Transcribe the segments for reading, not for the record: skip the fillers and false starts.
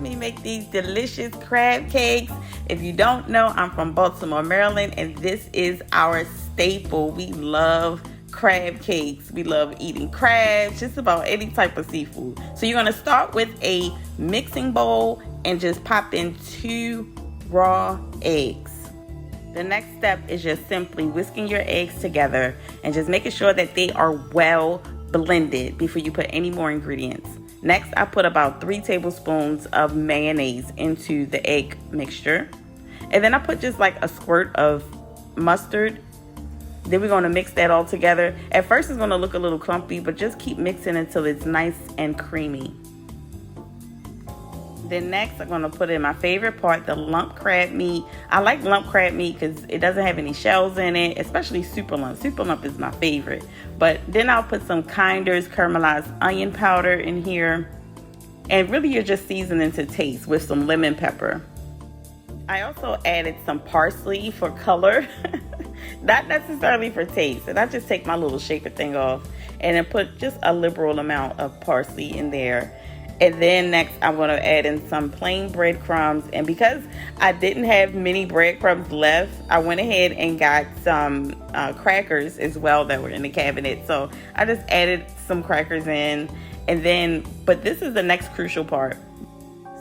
me make these delicious crab cakes. If you don't know, I'm from Baltimore, Maryland, and this is our staple. We love crab cakes. We love eating crabs, just about any type of seafood. So you're going to start with a mixing bowl and just pop in 2 raw eggs. The next step is just simply whisking your eggs together and just making sure that they are well blended before you put any more ingredients. Next, I put about 3 tablespoons of mayonnaise into the egg mixture. And then I put just like a squirt of mustard. Then we're going to mix that all together. At first it's going to look a little clumpy, but just keep mixing until it's nice and creamy. Then next, I'm going to put in my favorite part, the lump crab meat. I like lump crab meat because it doesn't have any shells in it, especially super lump. Super lump is my favorite. But then I'll put some Kinder's caramelized onion powder in here. And really you're just seasoning to taste with some lemon pepper. I also added some parsley for color, not necessarily for taste. And I just take my little shaker thing off and then put just a liberal amount of parsley in there. And then next, I'm going to add in some plain breadcrumbs. And because I didn't have many breadcrumbs left, I went ahead and got some crackers as well that were in the cabinet. So I just added some crackers in. And then, but this is the next crucial part.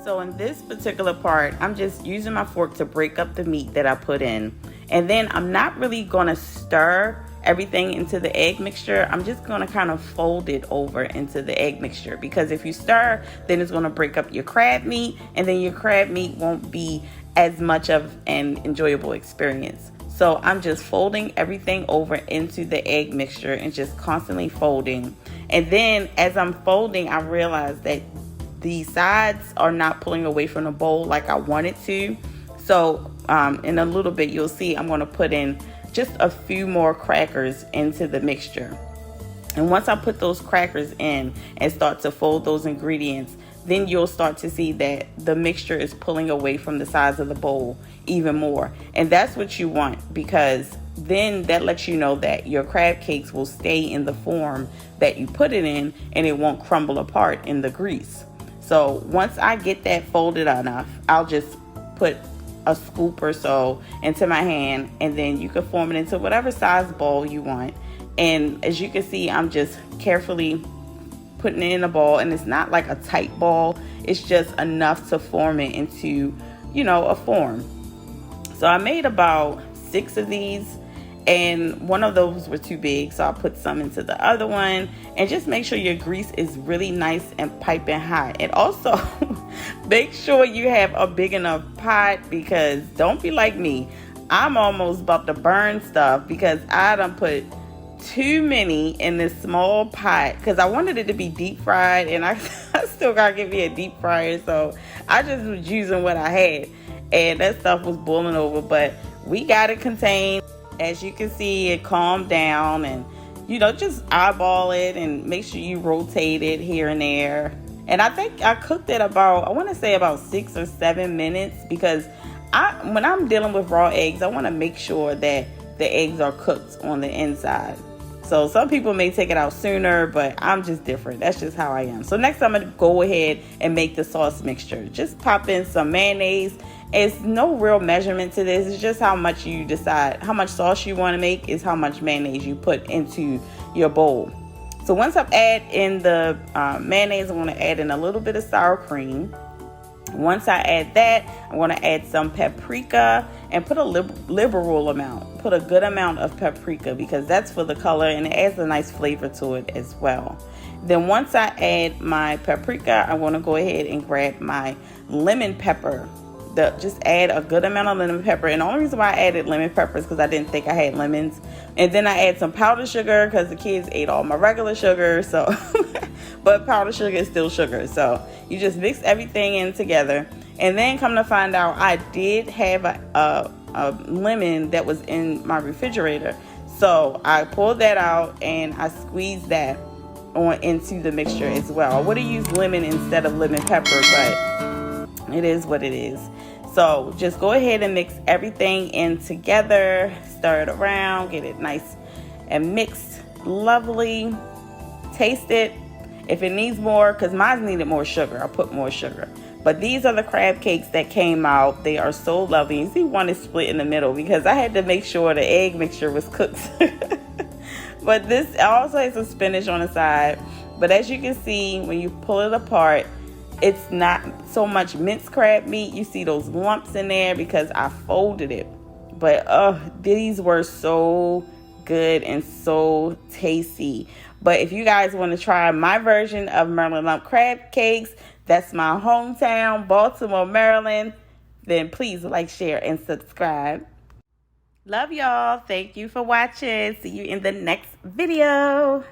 So in this particular part, I'm just using my fork to break up the meat that I put in. And then I'm not really going to stir everything into the egg mixture. I'm just going to kind of fold it over into the egg mixture, because if you stir, then it's going to break up your crab meat, and then your crab meat won't be as much of an enjoyable experience. So I'm just folding everything over into the egg mixture and just constantly folding. And then as I'm folding, I realize that the sides are not pulling away from the bowl like I wanted to. So in a little bit, you'll see I'm going to put in just a few more crackers into the mixture. And once I put those crackers in and start to fold those ingredients, then you'll start to see that the mixture is pulling away from the sides of the bowl even more. And that's what you want, because then that lets you know that your crab cakes will stay in the form that you put it in, and it won't crumble apart in the grease. So once I get that folded enough, I'll just put a scoop or so into my hand, and then you can form it into whatever size bowl you want. And as you can see, I'm just carefully putting it in a ball, and it's not like a tight ball, it's just enough to form it into, you know, a form. So I made about 6 of these, and one of those were too big, so I put some into the other one. And just make sure your grease is really nice and piping hot. And also make sure you have a big enough pot, because don't be like me. I'm almost about to burn stuff because I done put too many in this small pot, because I wanted it to be deep fried, and I still gotta get me a deep fryer. So I just was using what I had, and that stuff was boiling over, but we got it contained. As you can see, it calmed down, and you know, just eyeball it and make sure you rotate it here and there. And I think I cooked it about, I want to say about 6 or 7 minutes, because when I'm dealing with raw eggs, I want to make sure that the eggs are cooked on the inside. So some people may take it out sooner, but I'm just different. That's just how I am. So next I'm going to go ahead and make the sauce mixture. Just pop in some mayonnaise. It's no real measurement to this. It's just how much you decide. How much sauce you want to make is how much mayonnaise you put into your bowl. So once I've added in the mayonnaise, I'm going to add in a little bit of sour cream. Once I add that, I'm going to add some paprika and put a liberal amount. Put a good amount of paprika, because that's for the color and it adds a nice flavor to it as well. Then once I add my paprika, I'm going to go ahead and grab my lemon pepper. Just add a good amount of lemon pepper. And the only reason why I added lemon pepper is because I didn't think I had lemons. And then I add some powdered sugar, because the kids ate all my regular sugar. So, but powdered sugar is still sugar. So you just mix everything in together. And then come to find out, I did have a lemon that was in my refrigerator. So I pulled that out and I squeezed that on into the mixture as well. I would have used lemon instead of lemon pepper, but it is what it is. So just go ahead and mix everything in together, stir it around, get it nice and mixed lovely. Taste it. If it needs more, because mine needed more sugar, I put more sugar. But these are the crab cakes that came out. They are so lovely. You see one is split in the middle because I had to make sure the egg mixture was cooked. But this also has some spinach on the side. But as you can see, when you pull it apart, it's not so much minced crab meat. You see those lumps in there because I folded it. But these were so good and so tasty. But if you guys want to try my version of Maryland lump crab cakes, that's my hometown, Baltimore, Maryland, then please like, share, and subscribe. Love y'all. Thank you for watching. See you in the next video.